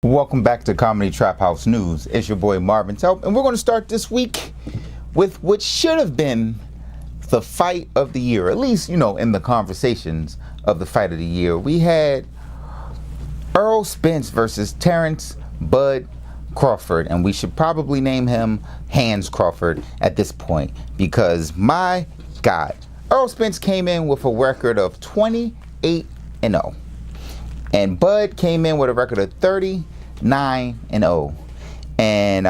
Welcome back to Comedy Trap House News. It's your boy Marvin Telp, and we're going to start this week with what should have been the fight of the year, at least, you know, in the conversations of the fight of the year. We had Errol Spence versus Terence Bud Crawford, and we should probably name him Hands Crawford at this point because, my God, Errol Spence came in with a record of 28-0, and Bud came in with a record of 39-0, and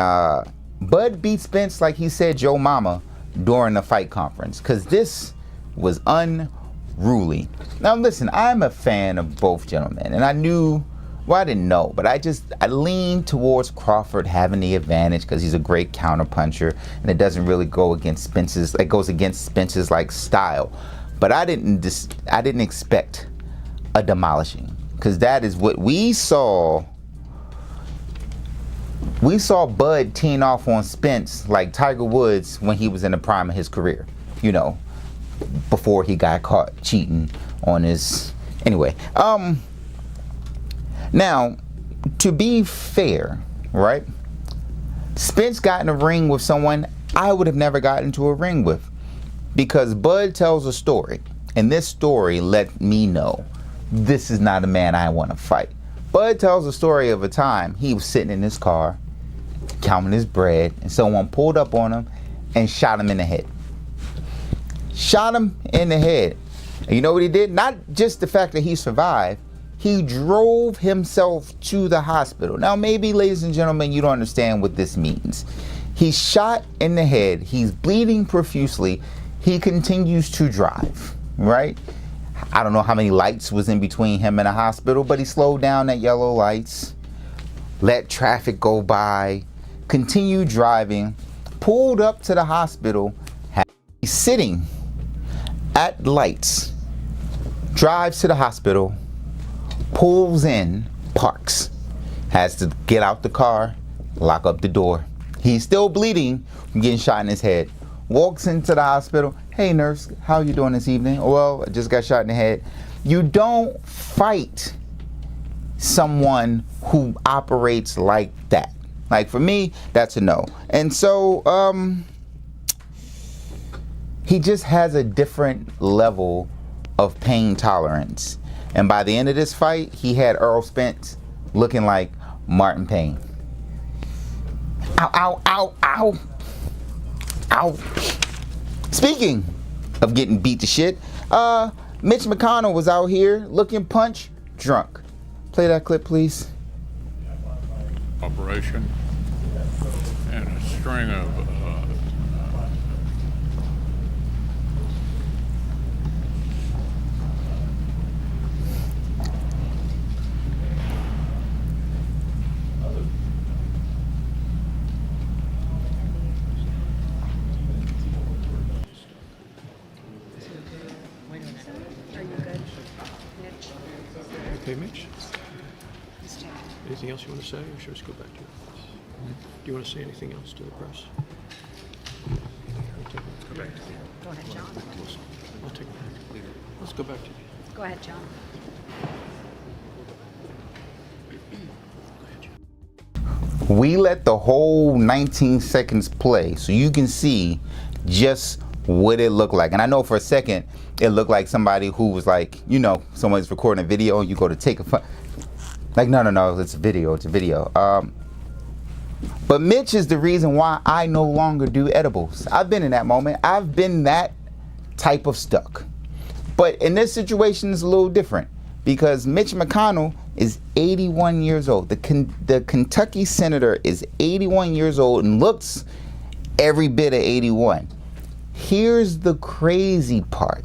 Bud beat Spence like he said Joe Mama during the fight conference, because this was unruly. Now listen, I'm a fan of both gentlemen, and I knew, well, I didn't know, but I leaned towards Crawford having the advantage because he's a great counterpuncher, and it doesn't really go against Spence's, it goes against Spence's like style. But I didn't expect a demolishing, because that is what we saw. We saw Bud teeing off on Spence like Tiger Woods when he was in the prime of his career, you know, before he got caught cheating on his, anyway. Now, to be fair, right, Spence got in a ring with someone I would have never gotten into a ring with, because Bud tells a story, and this story let me know this is not a man I want to fight. Bud tells a story of a time he was sitting in his car counting his bread, and someone pulled up on him and shot him in the head. Shot him in the head. And you know what he did? Not just the fact that he survived, he drove himself to the hospital. Now maybe, ladies and gentlemen, you don't understand what this means. He's shot in the head, he's bleeding profusely, he continues to drive, right? I don't know how many lights was in between him and the hospital, but he slowed down at yellow lights, let traffic go by, continued driving, pulled up to the hospital, he's sitting at lights, drives to the hospital, pulls in, parks, has to get out the car, lock up the door. He's still bleeding from getting shot in his head. Walks into the hospital. Hey nurse, how you doing this evening? Well, I just got shot in the head. You don't fight someone who operates like that. Like, for me, that's a no. And so he just has a different level of pain tolerance. And by the end of this fight, he had Errol Spence looking like Martin Payne. Ow, ow, ow, ow. Ow. Speaking of getting beat to shit, Mitch McConnell was out here looking punch drunk. Play that clip, please. Operation and a string of Okay, Mitch. Anything else you want to say, or should we just go back to your press? Do you want to say anything else to the press? Go back to you. Go ahead, John. I'll take it back. Let's go back to you. Go ahead, John. Go ahead, John. We let the whole 19 seconds play so you can see just what it looked like. And I know for a second it looked like somebody who was like, you know, someone's recording a video and you go to take a like, no, it's a video, but Mitch is the reason why I no longer do edibles. I've been in that moment. I've been that type of stuck. But in this situation, it's a little different, because Mitch McConnell is 81 years old. The Kentucky senator is 81 years old and looks every bit of 81. Here's the crazy part.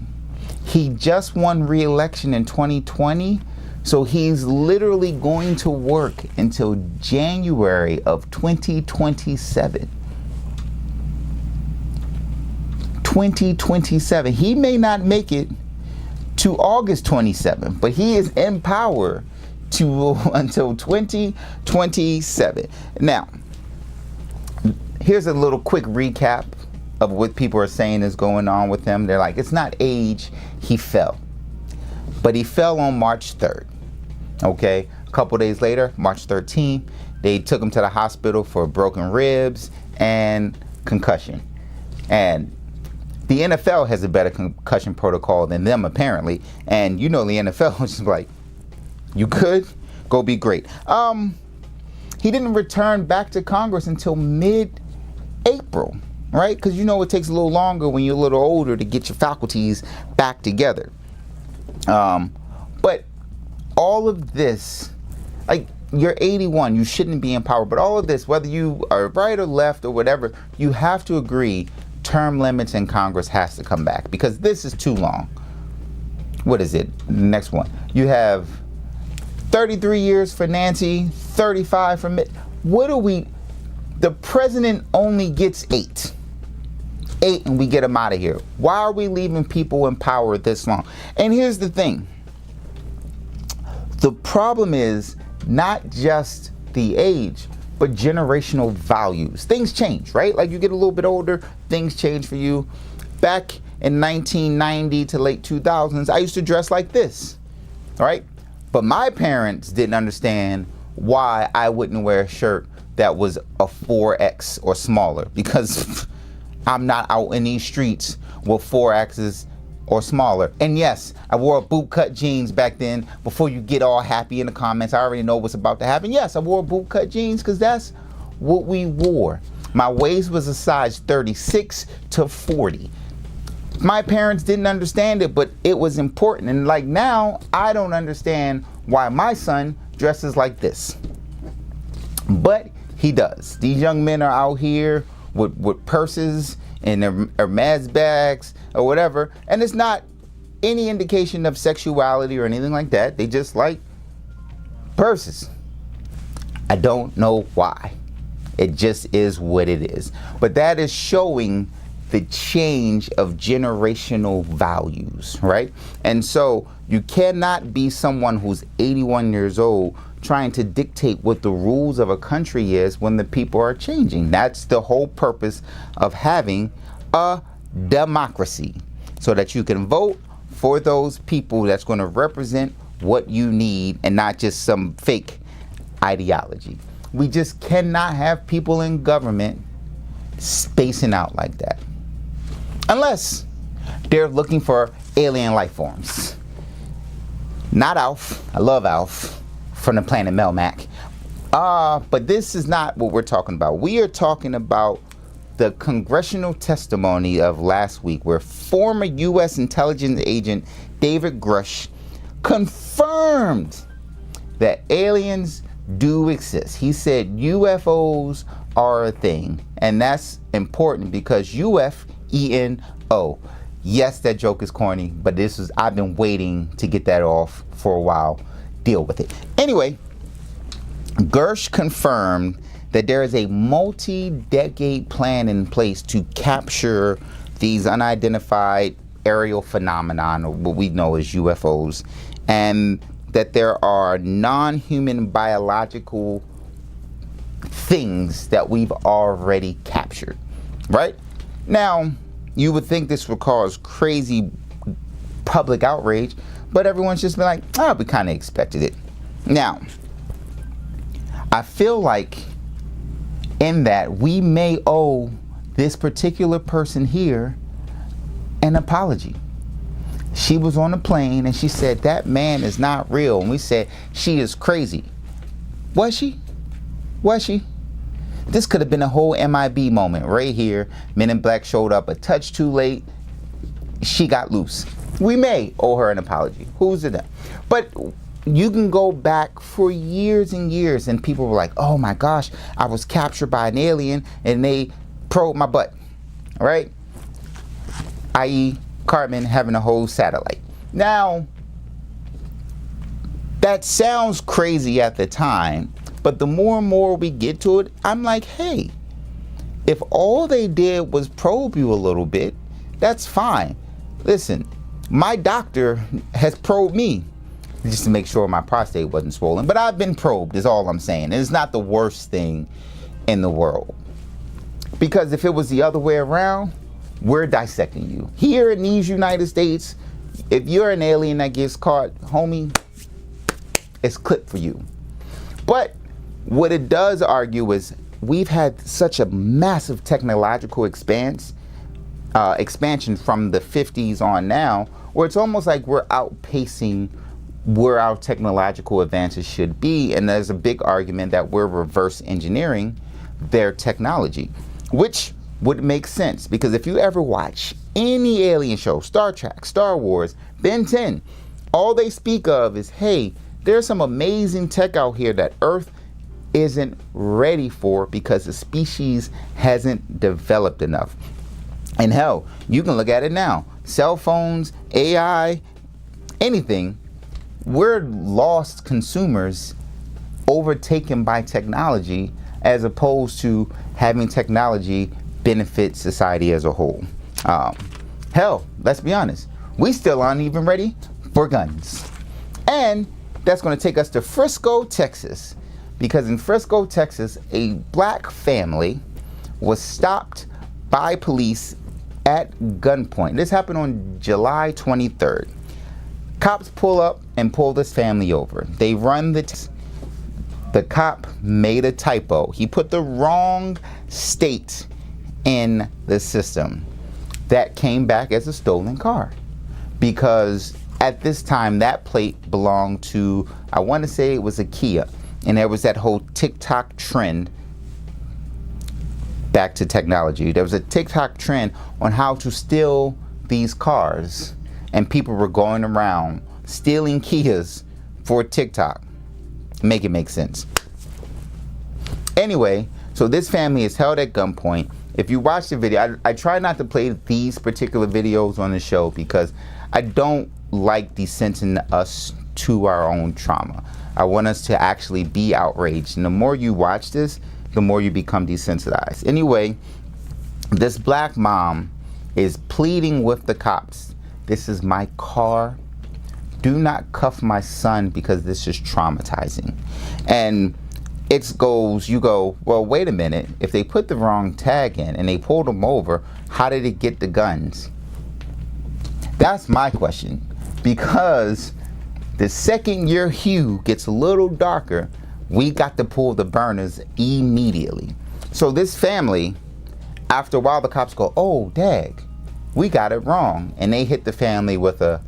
He just won re-election in 2020. So he's literally going to work until January of 2027. 2027. He may not make it to August 27, but he is in power to until 2027. Now, here's a little quick recap of what people are saying is going on with him. They're like, it's not age, he fell. But he fell on March 3rd. Okay, A couple days later, March 13th, they took him to the hospital for broken ribs and concussion. And the NFL has a better concussion protocol than them, apparently. And you know the NFL is just like, you good? Go be great. He didn't return back to Congress until mid-April, right? Because you know it takes a little longer when you're a little older to get your faculties back together. But all of this, like, you're 81, you shouldn't be in power. But all of this, whether you are right or left or whatever, you have to agree term limits in Congress has to come back, because this is too long. What is it? The next one. You have 33 years for Nancy, 35 for Mitch. What are we? The president only gets 8. 8 and we get him out of here. Why are we leaving people in power this long? And here's the thing. The problem is not just the age, but generational values. Things change, right? Like you get a little bit older, things change for you. Back in 1990 to late 2000s, I used to dress like this, right? But my parents didn't understand why I wouldn't wear a shirt that was a 4X or smaller, because I'm not out in these streets with 4X's or smaller. And yes, I wore bootcut jeans back then. Before you get all happy in the comments, I already know what's about to happen. Yes, I wore bootcut jeans because that's what we wore. My waist was a size 36 to 40. My parents didn't understand it, but it was important. And like now, I don't understand why my son dresses like this. But he does. These young men are out here with purses and their Hermes bags or whatever, and it's not any indication of sexuality or anything like that. They just like purses. I don't know why. It just is what it is. But that is showing the change of generational values, right? And so you cannot be someone who's 81 years old trying to dictate what the rules of a country is when the people are changing. That's the whole purpose of having a democracy, so that you can vote for those people that's going to represent what you need and not just some fake ideology. We just cannot have people in government spacing out like that, unless they're looking for alien life forms. Not Alf. I love Alf from the planet Melmac. But this is not what we're talking about. We are talking about the congressional testimony of last week, where former U.S. intelligence agent David Grush confirmed that aliens do exist. He said UFOs are a thing, and that's important because UFENO. Yes, that joke is corny, but I've been waiting to get that off for a while. Deal with it. Anyway, Gersh confirmed that there is a multi-decade plan in place to capture these unidentified aerial phenomenon, or what we know as UFOs, and that there are non-human biological things that we've already captured, right? Now, you would think this would cause crazy public outrage, but everyone's just been like, oh, we kind of expected it. Now, I feel like in that we may owe this particular person here an apology. She was on a plane and she said, that man is not real. And we said, she is crazy. Was she? Was she? This could have been a whole MIB moment right here. Men in Black showed up a touch too late. She got loose. We may owe her an apology. Who's it? But you can go back for years and years and people were like, oh my gosh, I was captured by an alien and they probed my butt, right? i.e. Cartman having a whole satellite. Now, that sounds crazy at the time, but the more and more we get to it, I'm like, hey, if all they did was probe you a little bit, that's fine. Listen, my doctor has probed me just to make sure my prostate wasn't swollen, but I've been probed is all I'm saying. It's not the worst thing in the world, because if it was the other way around, we're dissecting you. Here in these United States, if you're an alien that gets caught, homie, it's clipped for you. But what it does argue is we've had such a massive technological expansion from the 50s on now, where it's almost like we're outpacing where our technological advances should be. And there's a big argument that we're reverse engineering their technology, which would make sense, because if you ever watch any alien show, Star Trek, Star Wars, Ben 10, all they speak of is, hey, there's some amazing tech out here that Earth isn't ready for because the species hasn't developed enough. And hell, you can look at it now. Cell phones, AI, anything. We're lost consumers overtaken by technology, as opposed to having technology benefit society as a whole. Hell, let's be honest. We still aren't even ready for guns. And that's going to take us to Frisco, Texas. Because in Frisco, Texas, a black family was stopped by police at gunpoint. This happened on July 23rd. Cops pull up and pull this family over. They run the cop made a typo. He put the wrong state in the system. That came back as a stolen car, because at this time that plate belonged to, I want to say it was a Kia, and there was that whole TikTok trend. Back to technology, there was a TikTok trend on how to steal these cars, and people were going around stealing Kias for TikTok. Make it make sense. Anyway, so this family is held at gunpoint. If you watch the video, I try not to play these particular videos on the show because I don't like desensiting us to our own trauma. I want us to actually be outraged. And the more you watch this, the more you become desensitized. Anyway, this black mom is pleading with the cops. This is my car. Do not cuff my son because this is traumatizing. And it goes, you go, well, wait a minute. If they put the wrong tag in and they pulled them over, how did it get the guns? That's my question. Because the second your hue gets a little darker, we got to pull the burners immediately. So this family, after a while, the cops go, oh, dag, we got it wrong. And they hit the family with a,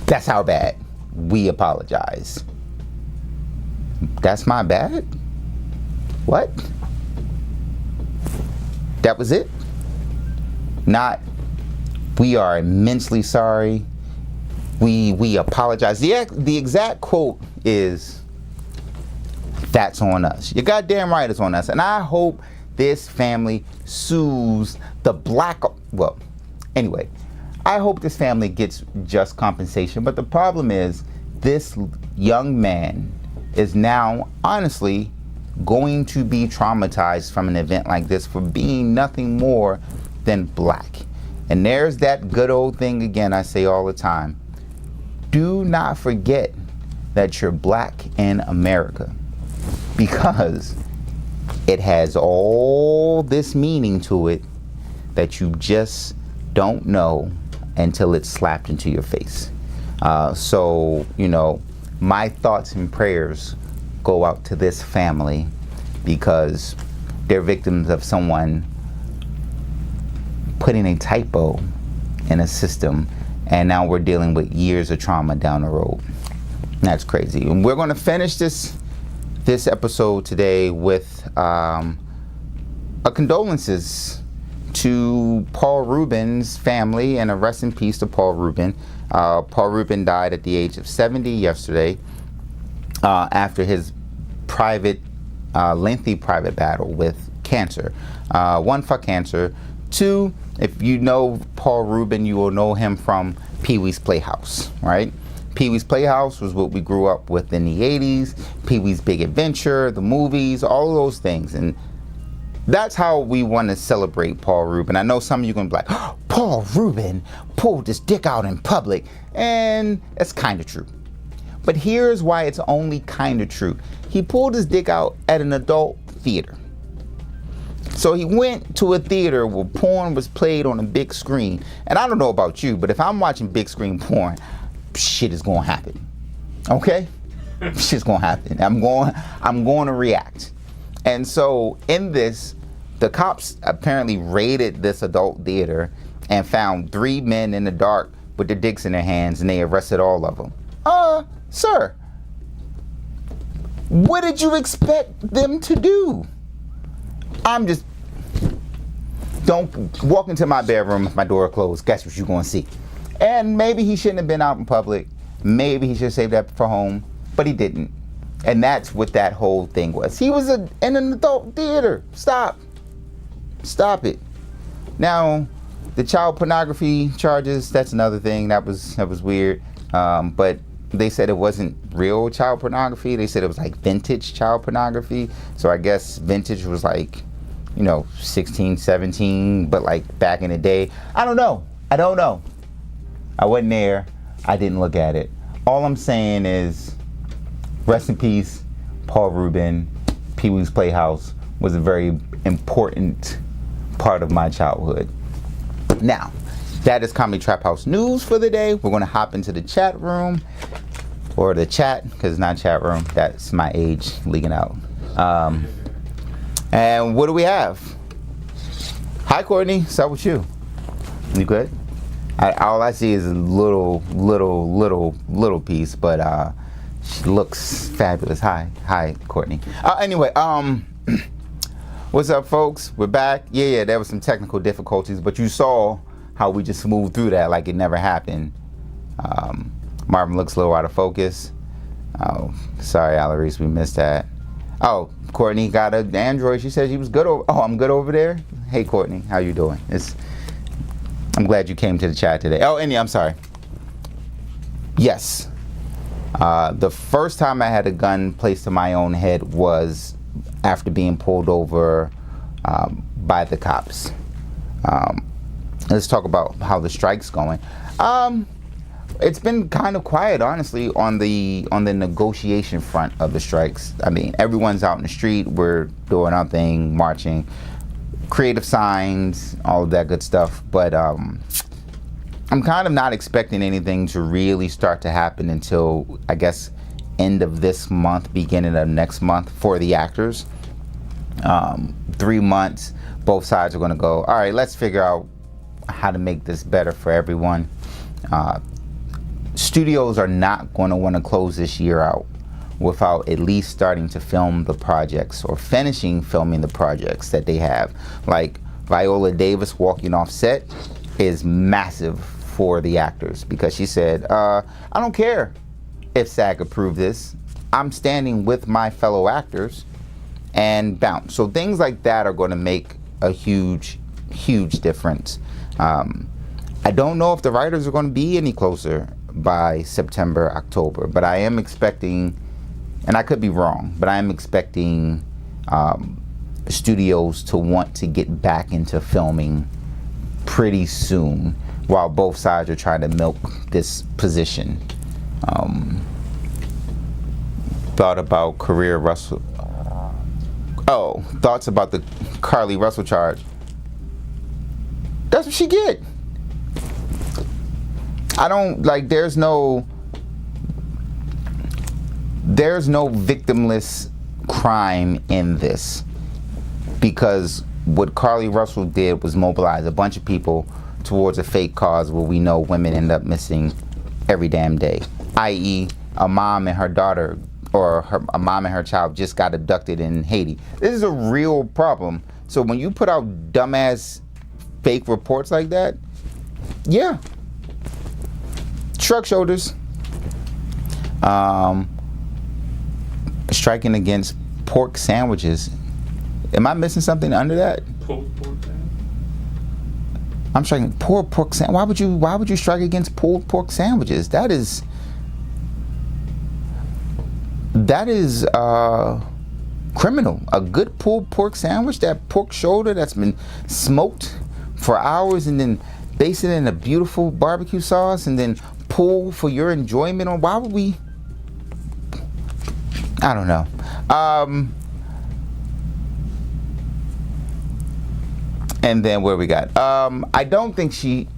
that's our bad. We apologize. That's my bad? What? That was it? Not, we are immensely sorry. We apologize. The exact quote is, that's on us. You're goddamn right, it's on us. And I hope this family sues the black, well, anyway, I hope this family gets just compensation. But the problem is, this young man is now honestly going to be traumatized from an event like this for being nothing more than black. And there's that good old thing again I say all the time. Do not forget that you're black in America, because it has all this meaning to it that you just don't know until it's slapped into your face. So, you know, my thoughts and prayers go out to this family, because they're victims of someone putting a typo in a system, and now we're dealing with years of trauma down the road. That's crazy. And we're going to finish this episode today with a condolences to Paul Reubens' family, and a rest in peace to Paul Reubens. Paul Reubens died at the age of 70 yesterday after his lengthy private battle with cancer. One, for cancer. Two, if you know Paul Reubens, you will know him from Pee-wee's Playhouse, right? Pee-wee's Playhouse was what we grew up with in the 80s. Pee-wee's Big Adventure, the movies, all of those things. And that's how we want to celebrate Paul Reubens. I know some of you are going to be like, oh, Paul Reubens pulled his dick out in public. And that's kind of true. But here's why it's only kind of true. He pulled his dick out at an adult theater. So he went to a theater where porn was played on a big screen. And I don't know about you, but if I'm watching big screen porn, shit is going to happen. Okay? Shit's gonna happen. I'm going to react. And so in this, the cops apparently raided this adult theater and found 3 men in the dark with their dicks in their hands, and they arrested all of them. Sir, what did you expect them to do? Don't walk into my bedroom if my door closed. Guess what you're gonna see. And maybe he shouldn't have been out in public. Maybe he should have saved that for home, but he didn't. And that's what that whole thing was. He was in an adult theater. Stop it. Now, the child pornography charges, that's another thing. That was weird. But they said it wasn't real child pornography. They said it was like vintage child pornography. So I guess vintage was like, 16, 17, but like back in the day. I don't know. I wasn't there. I didn't look at it. All I'm saying is, rest in peace, Paul Reubens. Pee-wee's Playhouse was a very important part of my childhood. Now, that is Comedy Trap House news for the day. We're going to hop into the chat room, or the chat, because it's not chat room. That's my age leaking out. And what do we have? Hi, Courtney. What's up with you? You good? All I see is a little piece, but she looks fabulous. Hi, Courtney. Anyway, what's up, folks? We're back. Yeah, there was some technical difficulties, but you saw how we just moved through that like it never happened. Marvin looks a little out of focus. Oh, sorry, Alarise, we missed that. Oh, Courtney got an Android. She said she was good over. Oh, I'm good over there. Hey, Courtney, how you doing? I'm glad you came to the chat today. Oh, and yeah, I'm sorry. Yes. The first time I had a gun placed to my own head was after being pulled over by the cops. Let's talk about how the strike's going. It's been kind of quiet, honestly, on the negotiation front of the strikes. I mean, everyone's out in the street. We're doing our thing, marching, creative signs, all of that good stuff. But I'm kind of not expecting anything to really start to happen until, I guess, end of this month, beginning of next month for the actors. 3 months, both sides are going to go, all right, let's figure out how to make this better for everyone. Studios are not going to want to close this year out without at least starting to film the projects or finishing filming the projects that they have. Like Viola Davis walking off set is massive for the actors, because she said, I don't care if SAG approved this. I'm standing with my fellow actors and bounce. So things like that are going to make a huge difference. I don't know if the writers are going to be any closer by September, October, but I am expecting, and I could be wrong, but I am expecting studios to want to get back into filming pretty soon, while both sides are trying to milk this position. Thought about Carlee Russell. Oh, thoughts about the Carlee Russell charge. That's what she get. I don't like. There's no victimless crime in this, because what Carlee Russell did was mobilize a bunch of people towards a fake cause where we know women end up missing every damn day, i.e. a mom and her daughter, or a mom and her child just got abducted in Haiti. This is a real problem. So when you put out dumbass fake reports like that, yeah, shrug shoulders. Striking against pork sandwiches. Am I missing something under that? Pulled pork sandwich? I'm striking pulled pork sandwich. Why would you strike against pulled pork sandwiches? That is criminal. A good pulled pork sandwich, that pork shoulder that's been smoked for hours and then basted in a beautiful barbecue sauce and then pulled for your enjoyment. On why would we? I don't know. And then where we got? I don't think she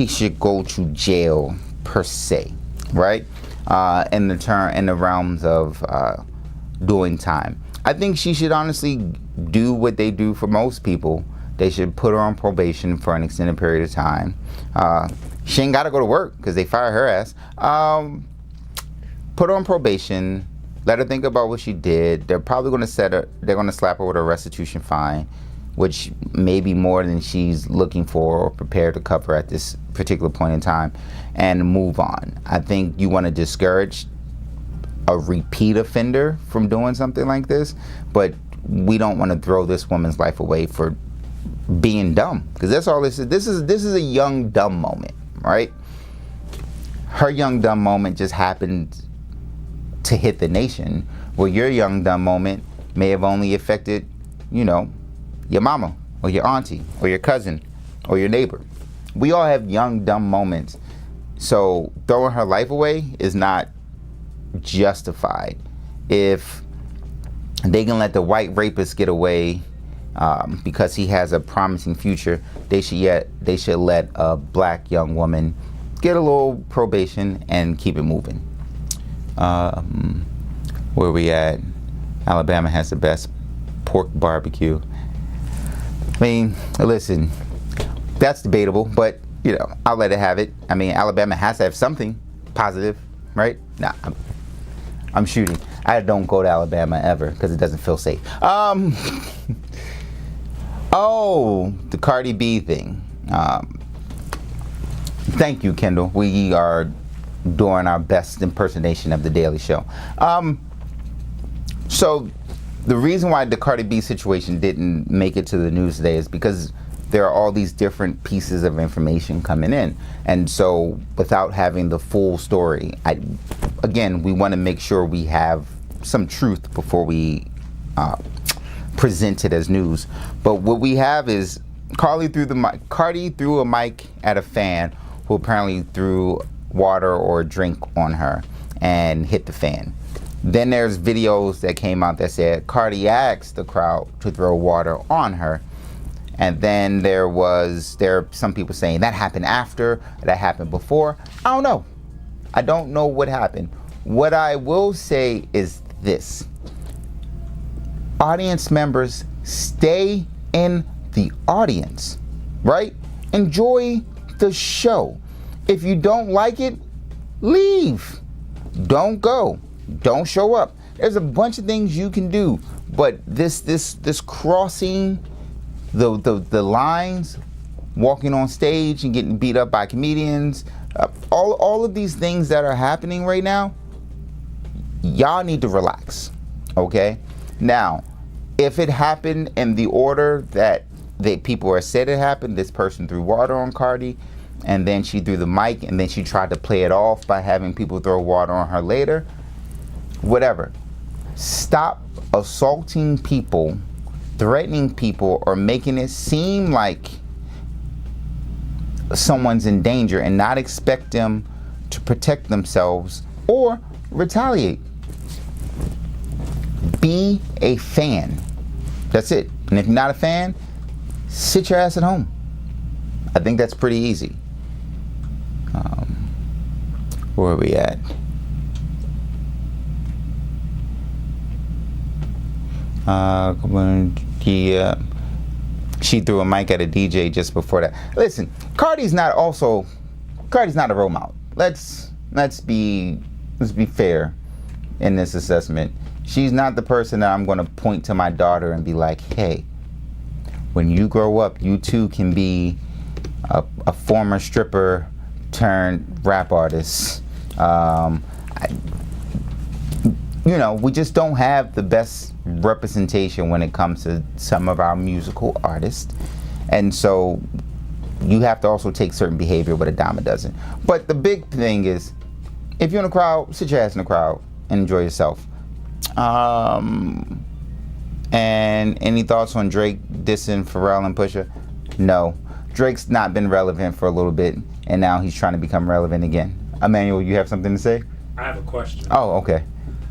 should go to jail per se, right? in the realms of doing time. I think she should honestly do what they do for most people. They should put her on probation for an extended period of time. She ain't got to go to work because they fired her ass. Put her on probation. Let her think about what she did. They're probably going to they're going to slap her with a restitution fine, which may be more than she's looking for or prepared to cover at this particular point in time, and move on. I think you want to discourage a repeat offender from doing something like this, but we don't want to throw this woman's life away for being dumb, because that's all this is. This is a young dumb moment, right? Her young dumb moment just happened to hit the nation, where your young dumb moment may have only affected, you know, your mama or your auntie or your cousin or your neighbor. We all have young dumb moments, so throwing her life away is not justified. If they can let the white rapist get away because he has a promising future, they should let a black young woman get a little probation and keep it moving. Where we at? Alabama has the best pork barbecue. I mean, listen, that's debatable, but you know, I'll let it have it. I mean, Alabama has to have something positive, right? Nah, I'm shooting. I don't go to Alabama ever because it doesn't feel safe. Oh, the Cardi B thing. Thank you, Kendall. We are doing our best impersonation of the Daily Show. So the reason why the Cardi B situation didn't make it to the news today is because there are all these different pieces of information coming in, and so without having the full story, we want to make sure we have some truth before we present it as news. But what we have is Cardi threw a mic at a fan who apparently threw water or a drink on her and hit the fan. Then there's videos that came out that said Cardi asked the crowd to throw water on her. And then there are some people saying that happened after, that happened before. I don't know. I don't know what happened. What I will say is this. Audience members, stay in the audience, right? Enjoy the show. If you don't like it, leave. Don't go. Don't show up. There's a bunch of things you can do, but this crossing the lines, walking on stage and getting beat up by comedians, all of these things that are happening right now, y'all need to relax, okay? Now, if it happened in the order that people are said it happened, this person threw water on Cardi, and then she threw the mic, and then she tried to play it off by having people throw water on her later, whatever. Stop assaulting people, threatening people, or making it seem like someone's in danger and not expect them to protect themselves or retaliate. Be a fan. That's it. And if you're not a fan, sit your ass at home. I think that's pretty easy. Where are we at? She threw a mic at a DJ just before that. Listen, Cardi's not a role model. Let's be fair in this assessment. She's not the person that I'm going to point to my daughter and be like, hey, when you grow up, you too can be a former stripper turned rap artist. We just don't have the best representation when it comes to some of our musical artists. And so you have to also take certain behavior with a dime a dozen. But the big thing is, if you're in a crowd, sit your ass in the crowd and enjoy yourself. And any thoughts on Drake dissing Pharrell and Pusha? No. Drake's not been relevant for a little bit, and now he's trying to become relevant again. Emmanuel, you have something to say? I have a question. Oh, okay.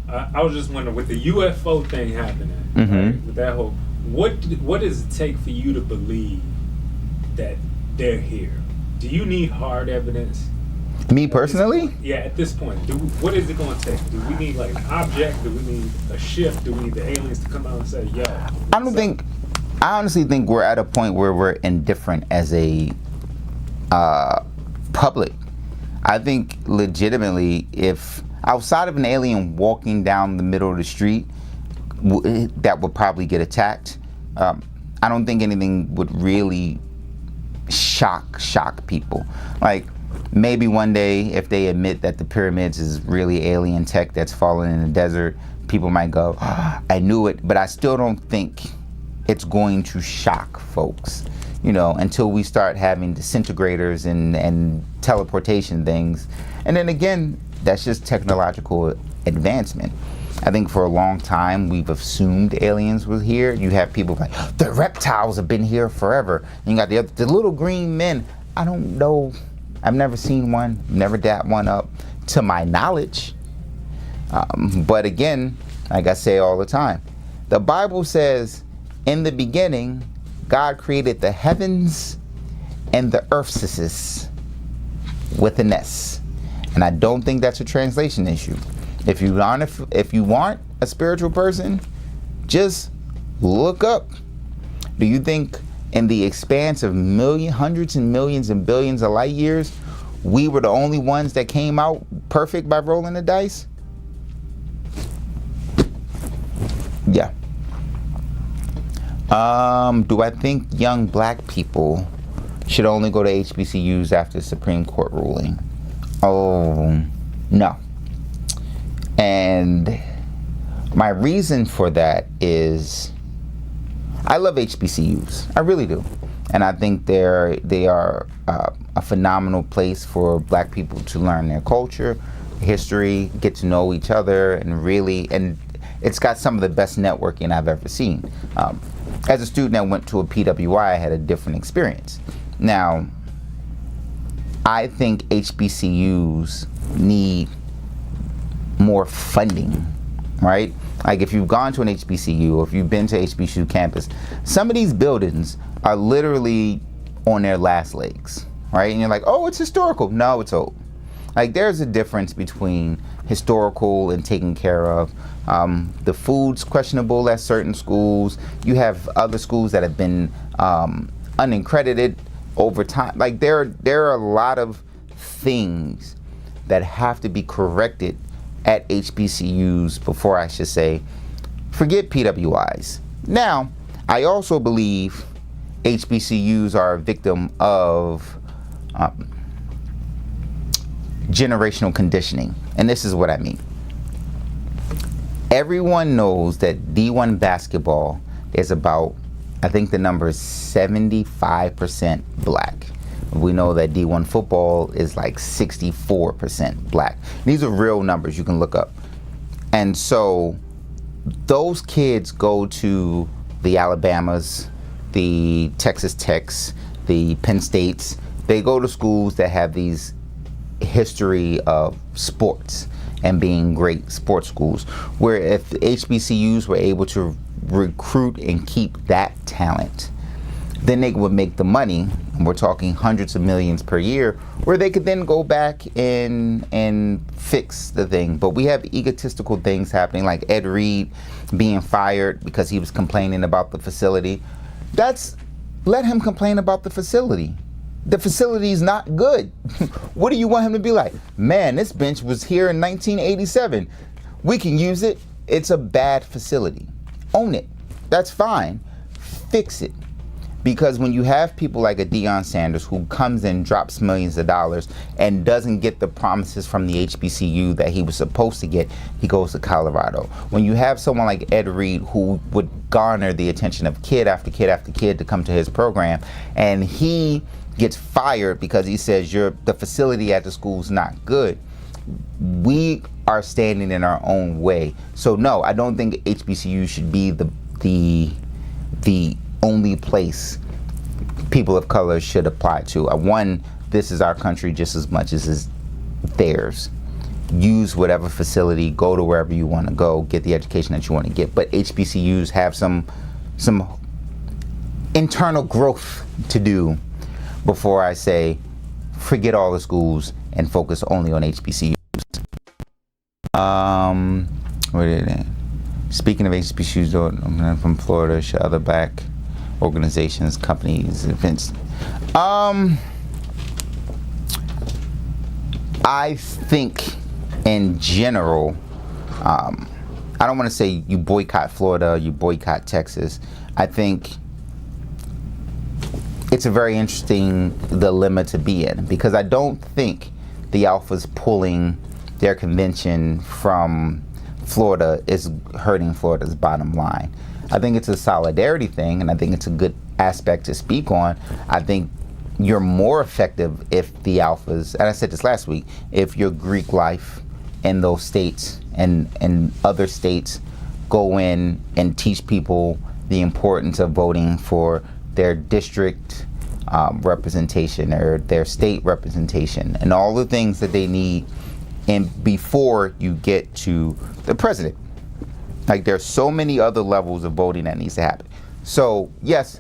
I was just wondering, with the UFO thing happening, right, with that whole, what does it take for you to believe that they're here? Do you need hard evidence? Me personally? Yeah, at this point, what is it going to take? Do we need like an object? Do we need a ship? Do we need the aliens to come out and say, yo? I honestly think we're at a point where we're indifferent as a public. I think legitimately, if outside of an alien walking down the middle of the street, that would probably get attacked. I don't think anything would really shock people. Like, maybe one day, if they admit that the pyramids is really alien tech that's fallen in the desert, people might go, oh, I knew it. But I still don't think it's going to shock folks, you know, until we start having disintegrators and teleportation things. And then again, that's just technological advancement. I think for a long time we've assumed aliens were here. You have people like, the reptiles have been here forever. And you got the little green men. I don't know. I've never seen one, never dapped one up to my knowledge. But again, like I say all the time, the Bible says, in the beginning, God created the heavens and the earths with an S. And I don't think that's a translation issue. If you aren't a spiritual person, just look up. Do you think in the expanse of hundreds and millions and billions of light years, we were the only ones that came out perfect by rolling the dice? Yeah. Do I think young black people should only go to HBCUs after the Supreme Court ruling? Oh, no. And my reason for that is I love HBCUs. I really do. And I think they are a phenomenal place for black people to learn their culture, history, get to know each other, and it's got some of the best networking I've ever seen. As a student that went to a PWI, I had a different experience. Now, I think HBCUs need more funding, right? Like if you've gone to an HBCU or if you've been to HBCU campus, some of these buildings are literally on their last legs, right? And you're like, oh, it's historical. No, it's old. Like there's a difference between historical and taken care of. The food's questionable at certain schools. You have other schools that have been unaccredited over time. Like there are a lot of things that have to be corrected at HBCUs before I should say, forget PWIs. Now, I also believe HBCUs are a victim of generational conditioning. And this is what I mean. Everyone knows that D1 basketball is about, I think the number is 75% black. We know that D1 football is like 64% black. These are real numbers you can look up. And so those kids go to the Alabamas, the Texas Techs, the Penn States. They go to schools that have these history of sports and being great sports schools, where if the HBCUs were able to recruit and keep that talent, then they would make the money, and we're talking hundreds of millions per year, where they could then go back and fix the thing. But we have egotistical things happening, like Ed Reed being fired because he was complaining about the facility. Let him complain about the facility. The facility is not good. What do you want him to be like? Man, this bench was here in 1987. We can use it. It's a bad facility. Own it. That's fine. Fix it. Because when you have people like a Deion Sanders who comes in, drops millions of dollars, and doesn't get the promises from the HBCU that he was supposed to get, he goes to Colorado. When you have someone like Ed Reed who would garner the attention of kid after kid after kid to come to his program, and he gets fired because he says the facility at the school is not good, we are standing in our own way. So no, I don't think HBCU should be the only place people of color should apply to. One, this is our country just as much as is theirs. Use whatever facility, go to wherever you want to go, get the education that you want to get. But HBCUs have some internal growth to do before I say forget all the schools and focus only on HBCUs. Where did it? Speaking of HBCUs from Florida, should other black organizations, companies, events? I think in general, I don't want to say you boycott Florida, you boycott Texas. I think it's a very interesting dilemma to be in, because I don't think the Alphas pulling their convention from Florida is hurting Florida's bottom line. I think it's a solidarity thing, and I think it's a good aspect to speak on. I think you're more effective if the Alphas, and I said this last week, if your Greek life in those states and other states go in and teach people the importance of voting for their district representation or their state representation and all the things that they need, and before you get to the president. Like, there's so many other levels of voting that needs to happen. So yes,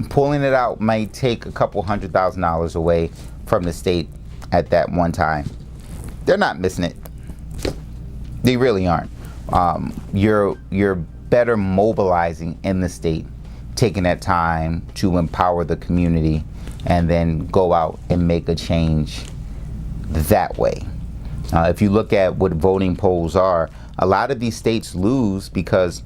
pulling it out might take a couple $100,000 away from the state at that one time. They're not missing it. They really aren't. You're better mobilizing in the state, taking that time to empower the community, and then go out and make a change that way. If you look at what voting polls are, a lot of these states lose because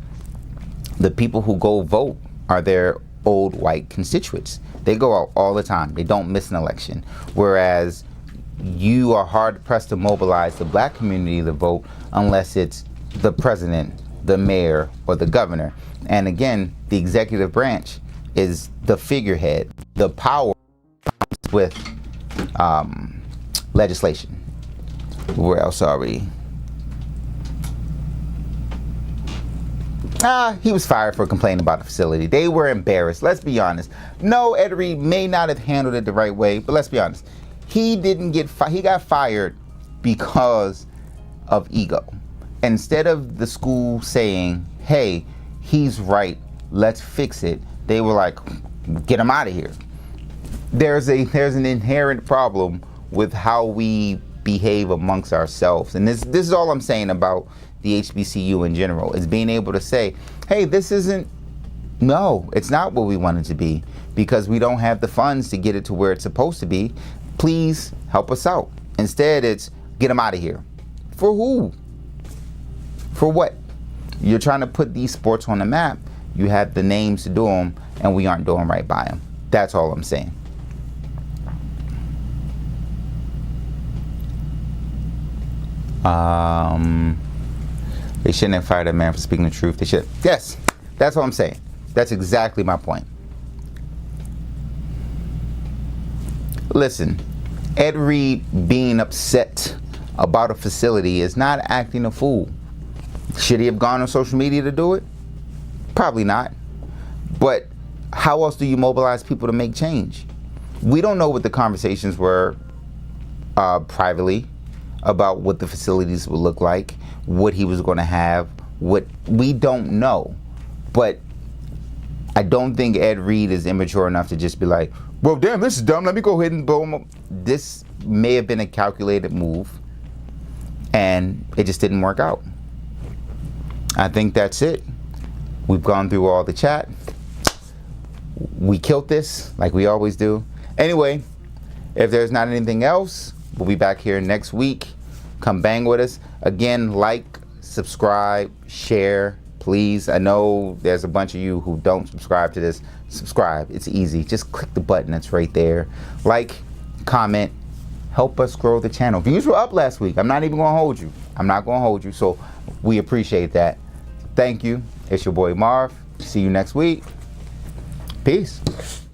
the people who go vote are their old white constituents. They go out all the time. They don't miss an election. Whereas you are hard pressed to mobilize the black community to vote unless it's the president, the mayor, or the governor. And again, the executive branch is the figurehead. The power comes with legislation. Where else are we? He was fired for complaining about the facility. They were embarrassed. Let's be honest. No, Ed Reed may not have handled it the right way, but let's be honest. He didn't get fired. He got fired because of ego. Instead of the school saying, hey, he's right, let's fix it, they were like, get him out of here. There's an inherent problem with how we behave amongst ourselves. And this is all I'm saying about the HBCU in general, is being able to say, hey, this isn't, no, it's not what we want it to be, because we don't have the funds to get it to where it's supposed to be. Please help us out. Instead, it's get them out of here. For who? For what? You're trying to put these sports on the map. You have the names to do them, and we aren't doing right by them. That's all I'm saying. They shouldn't have fired that man for speaking the truth. They should. Yes, that's what I'm saying. That's exactly my point. Listen, Ed Reed being upset about a facility is not acting a fool. Should he have gone on social media to do it? Probably not. But how else do you mobilize people to make change? We don't know what the conversations were privately about what the facilities would look like, what he was going to have, what we don't know. But I don't think Ed Reed is immature enough to just be like, well, damn, this is dumb, let me go ahead and boom. This may have been a calculated move, and it just didn't work out. I think that's it. We've gone through all the chat. We killed this like we always do. Anyway, if there's not anything else, we'll be back here next week. Come bang with us. Again, like, subscribe, share, please. I know there's a bunch of you who don't subscribe to this. Subscribe. It's easy. Just click the button that's right there. Like, comment, help us grow the channel. Views were up last week. I'm not even going to hold you. I'm not going to hold you. So we appreciate that. Thank you. It's your boy Marv. See you next week. Peace.